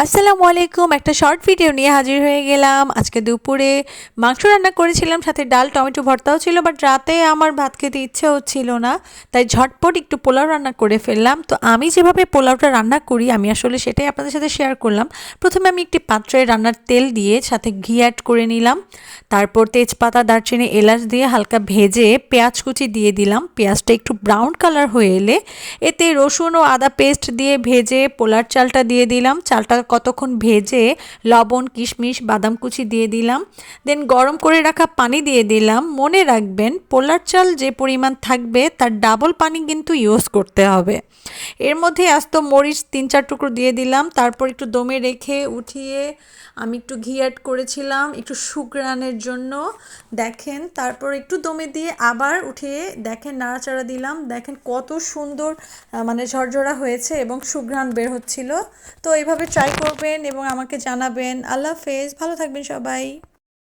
আসসালামু আলাইকুম। একটা শর্ট ভিডিও নিয়ে হাজির হয়ে গেলাম। আজকে দুপুরে মাংস রান্না করেছিলাম, সাথে ডাল টমেটো ভর্তাও ছিল, বাট রাতে আমার ভাত খেতে ইচ্ছে হচ্ছিল না, তাই ঝটপট একটু পোলাও রান্না করে ফেললাম। তো আমি যেভাবে পোলাওটা রান্না করি আমি আসলে সেটাই আপনাদের সাথে শেয়ার করলাম। প্রথমে আমি একটি পাত্রে রান্নার তেল দিয়ে সাথে ঘি অ্যাড করে নিলাম, তারপর তেজপাতা দারচিনি এলাচ দিয়ে হালকা ভেজে পেঁয়াজ কুচি দিয়ে দিলাম। পেঁয়াজটা একটু ব্রাউন কালার হয়ে এলে এতে রসুন ও আদা পেস্ট দিয়ে ভেজে পোলার চালটা দিয়ে দিলাম। চালটা কতক্ষণ ভেজে লবণ কিশমিশ বাদাম কুচি দিয়ে দিলাম, দেন গরম করে রাখা পানি দিয়ে দিলাম। মনে রাখবেন পোলার চাল যে পরিমাণ থাকবে তার ডাবল পানি কিন্তু ইউজ করতে হবে। এর মধ্যে আস্ত মরিচ 3-4 টুকরো দিয়ে দিলাম, তারপর একটু দমে রেখে উঠিয়ে আমি একটু ঘি অ্যাড করেছিলাম একটু সুঘ্রাণের জন্য। দেখেন তারপর একটু দমে দিয়ে আবার উঠিয়ে দেখেন নাড়াচাড়া দিলাম, দেখেন কত সুন্দর মানে ঝরঝরা হয়েছে এবং সুঘ্রাণ বের হচ্ছিল। তো এইভাবে ট্রাই করবেন এবং আমাকে জানাবেন। আল্লাহ হাফেজ, ভালো থাকবেন সবাই।